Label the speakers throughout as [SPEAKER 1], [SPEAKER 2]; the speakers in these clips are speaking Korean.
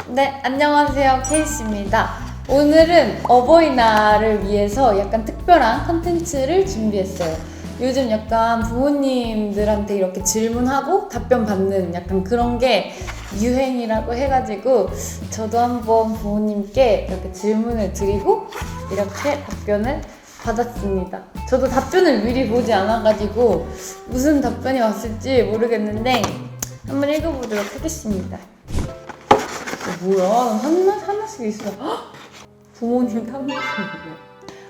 [SPEAKER 1] 네, 안녕하세요. 케이씨입니다. 오늘은 어버이날을 위해서 약간 특별한 컨텐츠를 준비했어요. 요즘 약간 부모님들한테 이렇게 질문하고 답변 받는 약간 그런 게 유행이라고 해가지고 저도 한번 부모님께 이렇게 질문을 드리고 이렇게 답변을 받았습니다. 저도 답변을 미리 보지 않아가지고 무슨 답변이 왔을지 모르겠는데 한번 읽어보도록 하겠습니다. 뭐야? 하나씩 있어. 헉! 부모님 탐구이에요.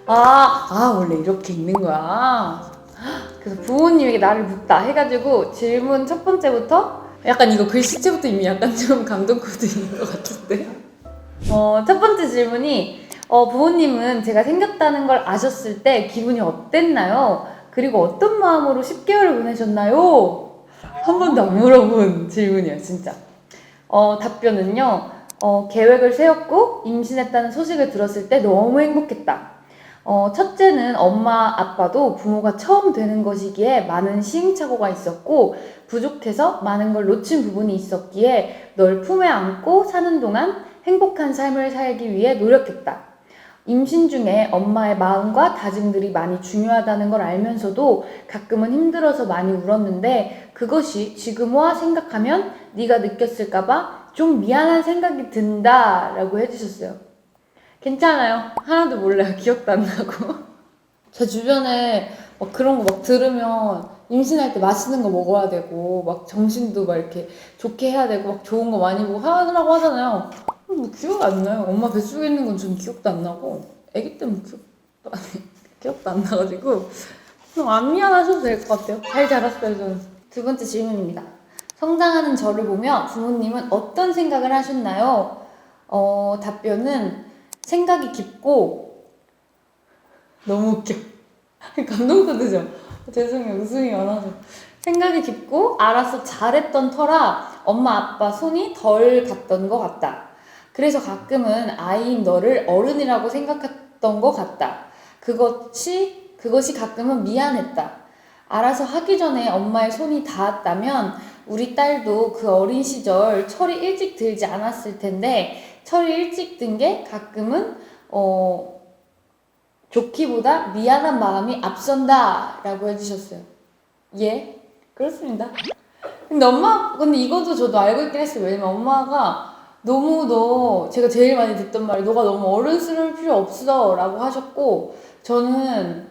[SPEAKER 1] 원래 이렇게 있는 거야. 그래서 부모님에게 나를 묻다 해가지고 질문 첫 번째부터 약간 이거 글씨체부터 이미 약간 좀 감동 코드인 것 같은데. 첫 번째 질문이 부모님은 제가 생겼다는 걸 아셨을 때 기분이 어땠나요? 그리고 어떤 마음으로 10개월을 보내셨나요? 한 번도 안 물어본 질문이에요, 진짜. 답변은요, 계획을 세웠고 임신했다는 소식을 들었을 때 너무 행복했다. 첫째는 엄마, 아빠도 부모가 처음 되는 것이기에 많은 시행착오가 있었고 부족해서 많은 걸 놓친 부분이 있었기에 널 품에 안고 사는 동안 행복한 삶을 살기 위해 노력했다. 임신 중에 엄마의 마음과 다짐들이 많이 중요하다는 걸 알면서도 가끔은 힘들어서 많이 울었는데 그것이 지금 와 생각하면 네가 느꼈을까봐 좀 미안한 생각이 든다 라고 해주셨어요. 괜찮아요. 하나도 몰라요. 기억도 안 나고. 제 주변에 막 그런 거 막 들으면 임신할 때 맛있는 거 먹어야 되고 막 정신도 막 이렇게 좋게 해야 되고 막 좋은 거 많이 보고 하라고 하잖아요. 뭐 기억 안 나요. 엄마 뱃속에 있는 건 전 기억도 안 나고 아기 때문에 기억도 안 나가지고 그냥 안 미안하셔도 될 것 같아요. 잘 자랐어요 저는. 두 번째 질문입니다. 성장하는 저를 보며 부모님은 어떤 생각을 하셨나요? 답변은 생각이 깊고 너무 웃겨. 감동 코드죠? 죄송해요. 웃음이 많아서. 생각이 깊고 알아서 잘했던 터라 엄마 아빠 손이 덜 갔던 것 같다. 그래서 가끔은 아이인 너를 어른이라고 생각했던 것 같다. 그것이 가끔은 미안했다. 알아서 하기 전에 엄마의 손이 닿았다면 우리 딸도 그 어린 시절 철이 일찍 들지 않았을 텐데 철이 일찍 든 게 가끔은 좋기보다 미안한 마음이 앞선다 라고 해주셨어요. 예, 그렇습니다. 근데 이것도 저도 알고 있긴 했어요. 왜냐면 엄마가 너무 제가 제일 많이 듣던 말이 너가 너무 어른스러울 필요 없어 라고 하셨고 저는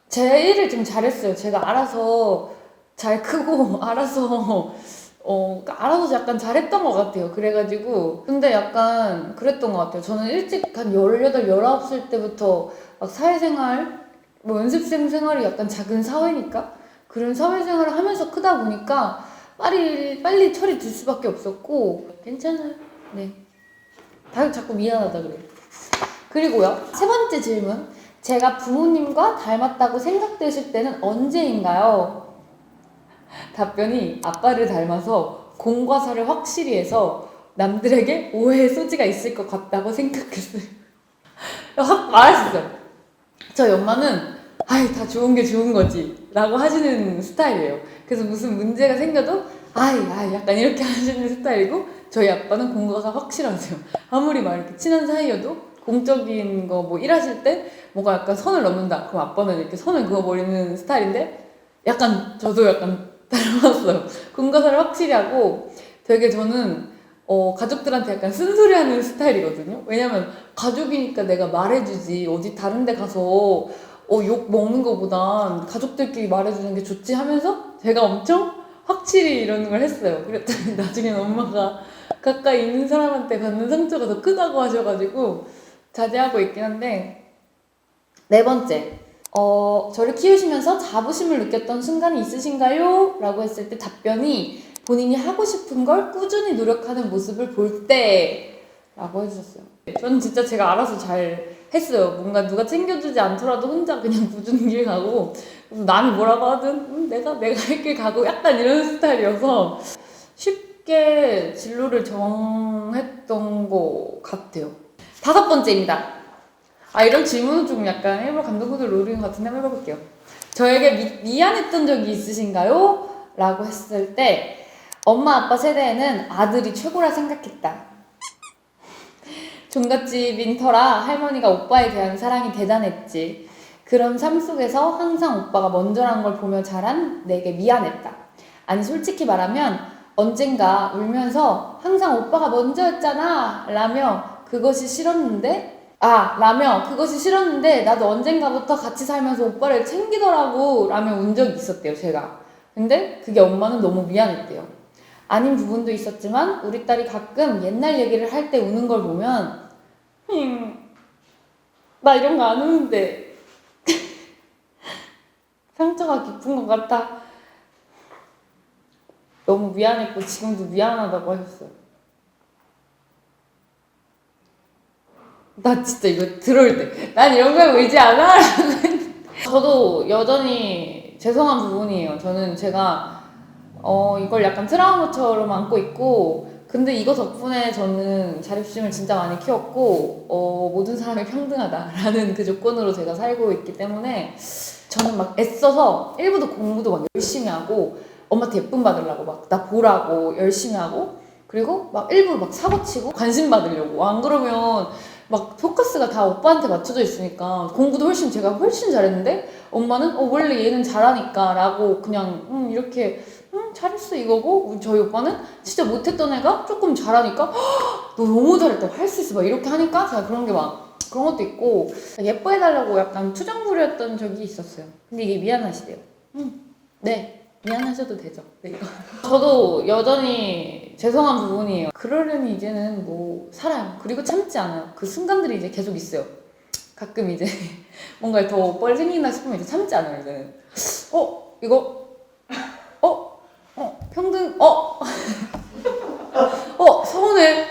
[SPEAKER 1] 제 일을 좀 잘했어요. 제가 알아서 잘 크고 알아서 약간 잘했던 것 같아요. 그래가지고 근데 약간 그랬던 것 같아요. 저는 일찍 한 18, 19살 때부터 막 사회생활 뭐 연습생 생활이 약간 작은 사회니까 그런 사회생활을 하면서 크다 보니까 빨리 철이 들 수밖에 없었고 괜찮아요. 네. 자꾸 미안하다 그래. 그리고요. 세 번째 질문. 제가 부모님과 닮았다고 생각되실 때는 언제인가요? 답변이 아빠를 닮아서 공과 사를 확실히 해서 남들에게 오해의 소지가 있을 것 같다고 생각했어요. 확 말했어요. 저희 엄마는 다 좋은 게 좋은 거지 라고 하시는 스타일이에요. 그래서 무슨 문제가 생겨도 약간 이렇게 하시는 스타일이고 저희 아빠는 공과가 확실하세요. 아무리 막 이렇게 친한 사이여도 공적인 거 뭐 일하실 때 뭔가 약간 선을 넘는다 그럼 아빠는 이렇게 선을 그어버리는 스타일인데 저도 약간 닮았어요. 공과사를 확실히 하고 되게 저는 가족들한테 약간 쓴소리하는 스타일이거든요. 왜냐면 가족이니까 내가 말해주지 어디 다른 데 가서 욕 먹는 거보단 가족들끼리 말해주는 게 좋지 하면서 제가 엄청 확실히 이런 걸 했어요. 그랬더니 나중에 엄마가 가까이 있는 사람한테 받는 상처가 더 크다고 하셔가지고 자제하고 있긴 한데. 네 번째, 저를 키우시면서 자부심을 느꼈던 순간이 있으신가요? 라고 했을 때 답변이 본인이 하고 싶은 걸 꾸준히 노력하는 모습을 볼 때 라고 해주셨어요. 저는 진짜 제가 알아서 잘 했어요. 뭔가 누가 챙겨주지 않더라도 혼자 그냥 꾸준히 길 가고 남이 뭐라고 하든 내가 할 길 가고 약간 이런 스타일이어서 쉽게 진로를 정했던 것 같아요. 다섯 번째입니다. 이런 질문은 좀 약간 일부러 감동코드를 노리는 것 같은데 한번 해볼게요. 저에게 미안했던 적이 있으신가요? 라고 했을 때 엄마 아빠 세대에는 아들이 최고라 생각했다. 종갓집인 터라 할머니가 오빠에 대한 사랑이 대단했지. 그런 삶 속에서 항상 오빠가 먼저란 걸 보며 자란 내게 미안했다. 아니 솔직히 말하면 언젠가 울면서 항상 오빠가 먼저였잖아 라며 그것이 싫었는데 나도 언젠가부터 같이 살면서 오빠를 챙기더라고 라며 운 적이 있었대요 제가. 근데 그게 엄마는 너무 미안했대요. 아닌 부분도 있었지만 우리 딸이 가끔 옛날 얘기를 할 때 우는 걸 보면 나 이런 거 안 우는데 상처가 깊은 것 같아. 너무 미안했고 지금도 미안하다고 하셨어요. 나 진짜 이거 들어올 때 난 이런 거에 울지 않아 저도 여전히 죄송한 부분이에요. 저는 제가 이걸 약간 트라우마처럼 안고 있고, 근데 이거 덕분에 저는 자립심을 진짜 많이 키웠고 모든 사람이 평등하다라는 그 조건으로 제가 살고 있기 때문에 저는 막 애써서 일부도 공부도 막 열심히 하고 엄마한테 예쁨 받으려고 막 나 보라고 열심히 하고, 그리고 막 일부러 막 사고치고 관심 받으려고. 안 그러면 막 포커스가 다 오빠한테 맞춰져 있으니까 공부도 제가 훨씬 잘했는데 엄마는 원래 얘는 잘하니까 라고 그냥 이렇게 잘했어 이거고, 저희 오빠는 진짜 못했던 애가 조금 잘하니까 너 너무 잘했다고 할 수 있어 막 이렇게 하니까 제가 그런 것도 있고 예뻐해달라고 약간 투정 부렸던 적이 있었어요. 근데 이게 미안하시대요. 네 미안하셔도 되죠. 네, 이거. 저도 여전히 죄송한 부분이에요. 그러려니 이제는 뭐 살아요. 그리고 참지 않아요. 그 순간들이 이제 계속 있어요. 가끔 이제 뭔가 더 뻘 생긴다 싶으면 이제 참지 않아요. 이제는 이거 평등 서운해.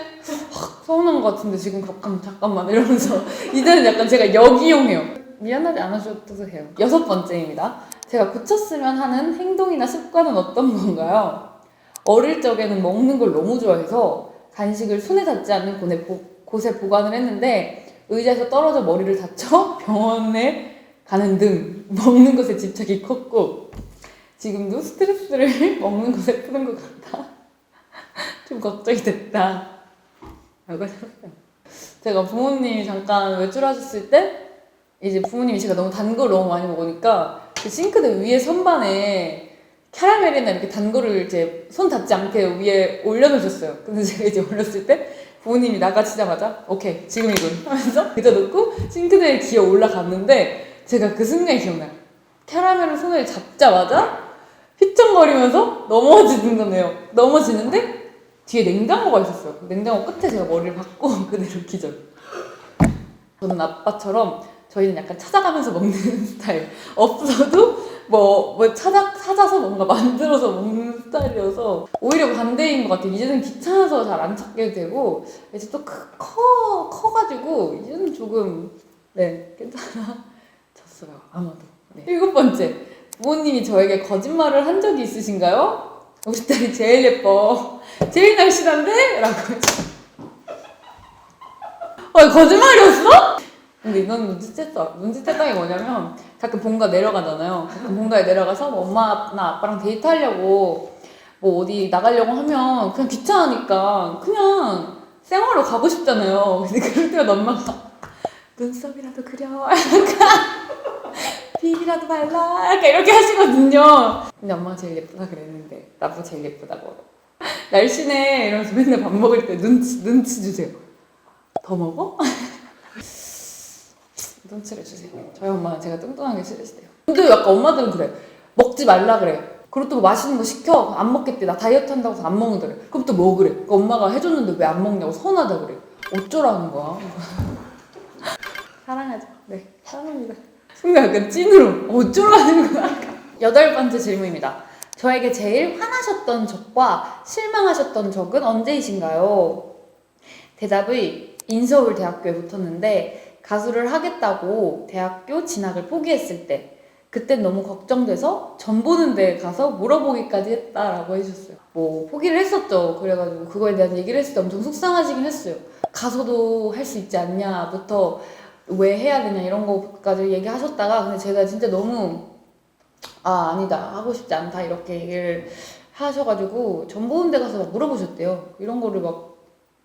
[SPEAKER 1] 서운한 것 같은데 지금 잠깐만 이러면서 이제는 약간 제가 역이용해요. 미안하지 않으셔도 해요. 6번째입니다. 제가 고쳤으면 하는 행동이나 습관은 어떤 건가요? 어릴 적에는 먹는 걸 너무 좋아해서 간식을 손에 닿지 않는 곳에 보관을 했는데 의자에서 떨어져 머리를 다쳐 병원에 가는 등 먹는 것에 집착이 컸고, 지금도 스트레스를 먹는 것에 푸는 것 같아 좀 걱정이 됐다 라고 하셨어요. 제가 부모님이 잠깐 외출하셨을 때 이제 부모님이 제가 너무 단 걸 너무 많이 먹으니까 그 싱크대 위에 선반에 캐러멜이나 이렇게 단 거를 이제 손 닿지 않게 위에 올려놓으셨어요. 근데 제가 이제 올렸을 때 부모님이 나가시자마자 오케이 지금이군 하면서 의자 놓고 싱크대에 기어 올라갔는데 제가 그 순간이 기억나요. 캐러멜을 손을 잡자마자 휘청거리면서 넘어지는 거네요. 넘어지는데 뒤에 냉장고가 있었어요. 냉장고 끝에 제가 머리를 박고 그대로 기절. 저는 아빠처럼 저희는 약간 찾아가면서 먹는 스타일. 없어도 찾아서 뭔가 만들어서 먹는 스타일이어서 오히려 반대인 것 같아요. 이제는 귀찮아서 잘 안 찾게 되고, 이제 또 커가지고 이제는 조금 괜찮아졌어요. 아마도. 7번째. 부모님이 저에게 거짓말을 한 적이 있으신가요? 우리 딸이 제일 예뻐. 제일 날씬한데? 라고 했죠. 거짓말이었어? 근데 이건 눈치챘던 게 뭐냐면 가끔 본가 내려가잖아요. 가끔 본가에 내려가서 엄마나 아빠랑 데이트하려고 어디 나가려고 하면 그냥 귀찮으니까 그냥 생화로 가고 싶잖아요. 근데 그럴 때마다 엄마가 눈썹이라도 그려 약간 비비라도 발라 약간 이렇게 하시거든요. 근데 엄마가 제일 예쁘다 그랬는데 나보고 제일 예쁘다고 날씬해 이러면서 맨날 밥 먹을 때 눈치 주세요. 더 먹어? 눈치를 주세요. 저희 엄마는 제가 뚱뚱한 게 싫으시대요. 근데 약간 엄마들은 그래. 먹지 말라 그래. 그리고 또 맛있는 거 시켜. 안 먹겠대. 나 다이어트 한다고 해서 안 먹는다 그래. 그럼 또 뭐 그래. 그러니까 엄마가 해줬는데 왜 안 먹냐고 서운하다 그래. 어쩌라는 거야. 사랑하죠. 네, 사랑합니다. 순간 약간 찐으로 어쩌라는 거야. 8번째 질문입니다. 저에게 제일 화나셨던 적과 실망하셨던 적은 언제이신가요? 대답이 인서울대학교에 붙었는데 가수를 하겠다고 대학교 진학을 포기했을 때, 그땐 너무 걱정돼서 전 보는 데 가서 물어보기까지 했다라고 해주셨어요. 포기를 했었죠. 그래가지고 그거에 대한 얘기를 했을 때 엄청 속상하시긴 했어요. 가서도 할 수 있지 않냐부터 왜 해야 되냐 이런 거까지 얘기하셨다가, 근데 제가 진짜 너무 아니다 하고 싶지 않다 이렇게 얘기를 하셔가지고 전 보는 데 가서 막 물어보셨대요. 이런 거를 막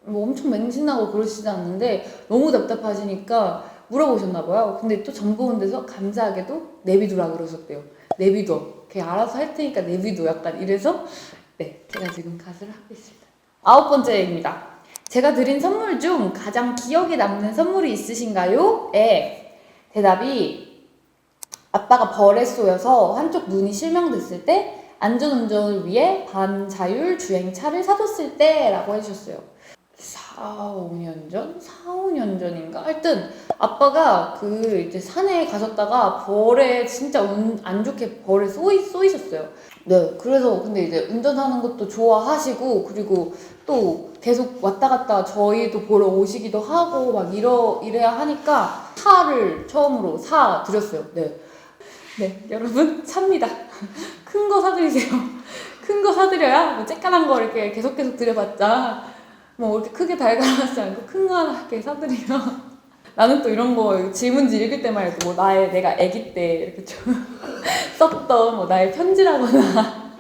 [SPEAKER 1] 뭐 엄청 맹신하고 그러시지 않는데 너무 답답하시니까 물어보셨나봐요. 근데 또 정보원 데서 감사하게도 내비두라 그러셨대요. 내비둬. 걔 알아서 할 테니까 내비둬. 약간 이래서 네, 제가 지금 가수를 하고 있습니다. 9번째입니다. 제가 드린 선물 중 가장 기억에 남는 선물이 있으신가요? 에 대답이 아빠가 벌에 쏘여서 한쪽 눈이 실명됐을 때 안전운전을 위해 반자율 주행차를 사줬을 때 라고 해주셨어요. 4, 5년 전? 4, 5년 전인가? 하여튼 아빠가 그 이제 산에 가셨다가 벌에 진짜 안 좋게 벌에 쏘이셨어요. 네, 그래서 근데 이제 운전하는 것도 좋아하시고 그리고 또 계속 왔다 갔다 저희도 보러 오시기도 하고 막 이래야 하니까 차를 처음으로 사드렸어요. 네. 네, 여러분 차입니다. 큰 거 사드리세요. 큰 거 사드려야 뭐 쬐깐한 거 이렇게 계속 드려봤자 뭐 이렇게 크게 달가나지 않고 큰 거 하나 이렇게 사드리면 나는 또 이런 거 질문지 읽을 때만 해도 뭐 내가 아기 때 이렇게 좀 썼던 뭐 나의 편지라거나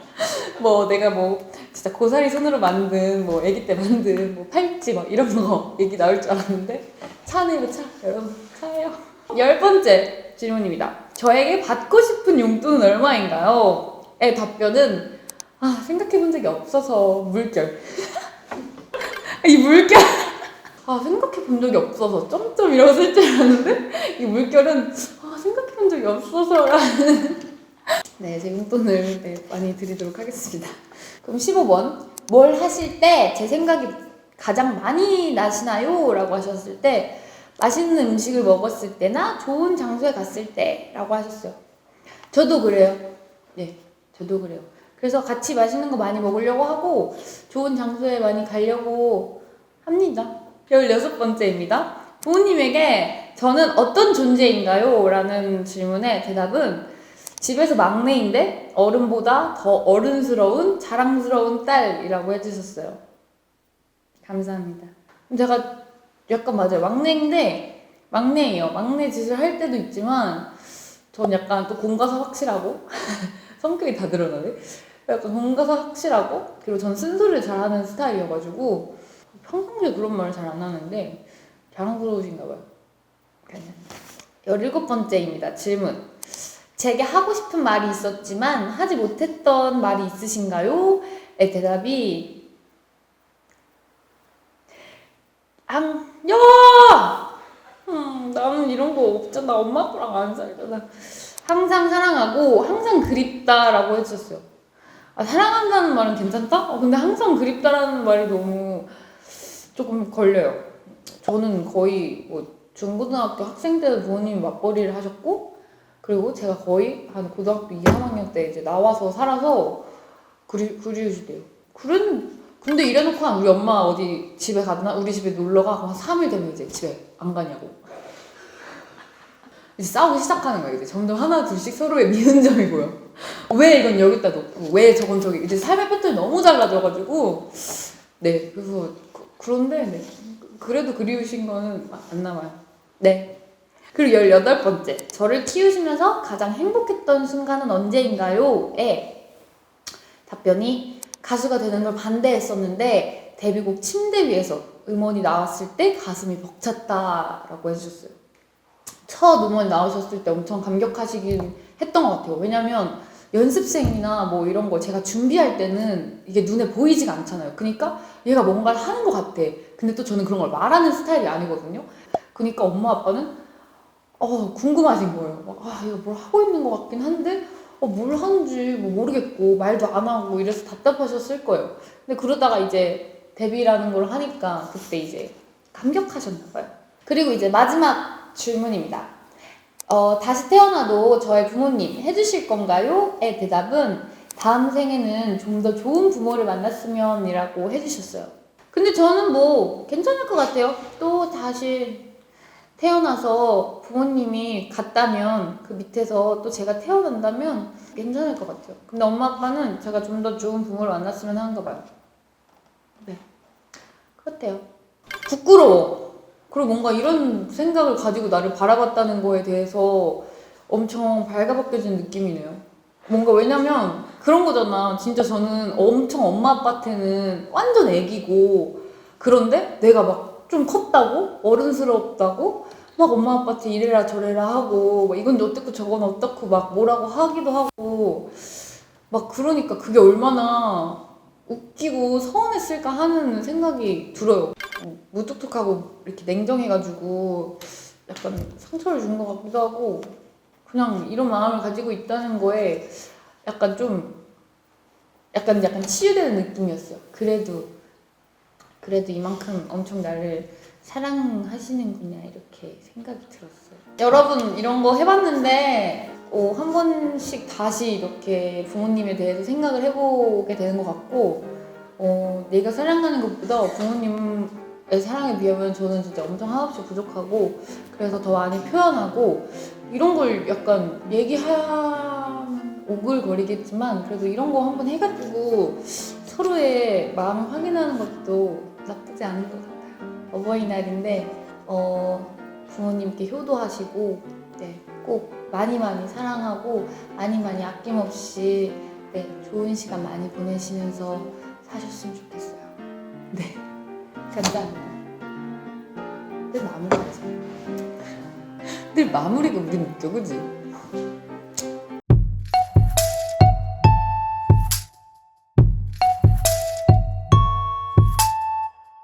[SPEAKER 1] 뭐 내가 뭐 진짜 고사리 손으로 만든 뭐 아기 때 만든 뭐 팔찌 막 이런 거 얘기 나올 줄 알았는데 차네요. 차 여러분 차예요. 10번째 질문입니다. 저에게 받고 싶은 용돈은 얼마인가요? 의 답변은 생각해본 적이 없어서 물결. 이 물결 생각해본 적이 없어서 점점 이라고 쓸 줄 알았는데 이 물결은 생각해본 적이 없어서라는 네, 제 용돈을 많이 드리도록 하겠습니다. 그럼 15번 뭘 하실 때 제 생각이 가장 많이 나시나요? 라고 하셨을 때 맛있는 음식을 먹었을 때나 좋은 장소에 갔을 때 라고 하셨어요. 저도 그래요. 네, 저도 그래요. 그래서 같이 맛있는 거 많이 먹으려고 하고 좋은 장소에 많이 가려고 합니다. 16번째입니다. 부모님에게 저는 어떤 존재인가요? 라는 질문에 대답은 집에서 막내인데 어른보다 더 어른스러운 자랑스러운 딸이라고 해주셨어요. 감사합니다. 제가 약간 맞아요. 막내예요. 막내 짓을 할 때도 있지만 전 약간 또 공과사 확실하고 성격이 다 드러나네. 약간 공과사 확실하고 그리고 전 쓴소리를 잘하는 스타일이어가지고 평상시에 그런 말을 잘 안 하는데 자랑스러우신가 봐요. 17번째입니다. 질문. 제게 하고 싶은 말이 있었지만 하지 못했던 말이 있으신가요? 의 대답이 나는 이런 거 없잖아. 엄마 아빠랑 안 살잖아. 항상 사랑하고 항상 그립다라고 해주셨어요. 사랑한다는 말은 괜찮다? 근데 항상 그립다라는 말이 너무 조금 걸려요. 저는 거의 뭐 중고등학교 학생 때도 부모님이 맞벌이를 하셨고 그리고 제가 거의 한 고등학교 2, 3학년 때 이제 나와서 살아서 그리우시대요. 근데 이래놓고 우리 엄마 어디 집에 가나 우리 집에 놀러가 한 3일 되면 이제 집에 안 가냐고 이제 싸우기 시작하는 거예요. 이제 점점 하나 둘씩 서로의 미운 점이 보여. 왜 이건 여기다 놓고 왜 저건 저기 이제 삶의 패턴이 너무 달라져가지고 네 그래서 그런데 네. 그래도 그리우신 거는 안 남아요. 네. 그리고 18번째 저를 키우시면서 가장 행복했던 순간은 언제인가요? 에 답변이 가수가 되는 걸 반대했었는데 데뷔곡 침대 위에서 음원이 나왔을 때 가슴이 벅찼다라고 해주셨어요. 첫 음원 나오셨을 때 엄청 감격하시긴 했던 것 같아요. 왜냐면 연습생이나 뭐 이런 거 제가 준비할 때는 이게 눈에 보이지가 않잖아요. 그러니까 얘가 뭔가를 하는 것 같아. 근데 또 저는 그런 걸 말하는 스타일이 아니거든요. 그러니까 엄마 아빠는 궁금하신 거예요. 얘가 뭘 하고 있는 것 같긴 한데 뭘 하는지 뭐 모르겠고 말도 안 하고 이래서 답답하셨을 거예요. 근데 그러다가 이제 데뷔라는 걸 하니까 그때 이제 감격하셨나 봐요. 그리고 이제 마지막 질문입니다. 다시 태어나도 저의 부모님 해주실 건가요? 의 대답은 다음 생에는 좀 더 좋은 부모를 만났으면 이라고 해주셨어요. 근데 저는 뭐 괜찮을 것 같아요. 또 다시 태어나서 부모님이 갔다면 그 밑에서 또 제가 태어난다면 괜찮을 것 같아요. 근데 엄마 아빠는 제가 좀 더 좋은 부모를 만났으면 하는가 봐요. 네, 그렇대요. 부끄러워. 그리고 뭔가 이런 생각을 가지고 나를 바라봤다는 거에 대해서 엄청 발가벗겨진 느낌이네요. 뭔가 왜냐면 그런 거잖아. 진짜 저는 엄청 엄마 아빠한테는 완전 애기고 그런데 내가 막 좀 컸다고? 어른스럽다고? 막 엄마 아빠한테 이래라 저래라 하고 막 이건 어떻고 저건 어떻고 막 뭐라고 하기도 하고 막 그러니까 그게 얼마나 웃기고 서운했을까 하는 생각이 들어요. 무뚝뚝하고 이렇게 냉정해가지고 약간 상처를 준 것 같기도 하고 그냥 이런 마음을 가지고 있다는 거에 약간 좀 약간 치유되는 느낌이었어요. 그래도 이만큼 엄청 나를 사랑하시는구나 이렇게 생각이 들었어요. 여러분 이런 거 해봤는데 한 번씩 다시 이렇게 부모님에 대해서 생각을 해보게 되는 것 같고 내가 사랑하는 것보다 부모님의 사랑에 비하면 저는 진짜 엄청 한없이 부족하고 그래서 더 많이 표현하고 이런 걸 약간 얘기하면 오글거리겠지만 그래도 이런 거 한번 해가지고 서로의 마음을 확인하는 것도 나쁘지 않은 것 같아요. 어버이날인데 부모님께 효도하시고 네, 꼭 많이 사랑하고 많이 아낌없이 네, 좋은 시간 많이 보내시면서 사셨으면 좋겠어요. 네, 감사합니다. 늘 마무리하자. 늘 마무리가 우린 웃겨, 그지?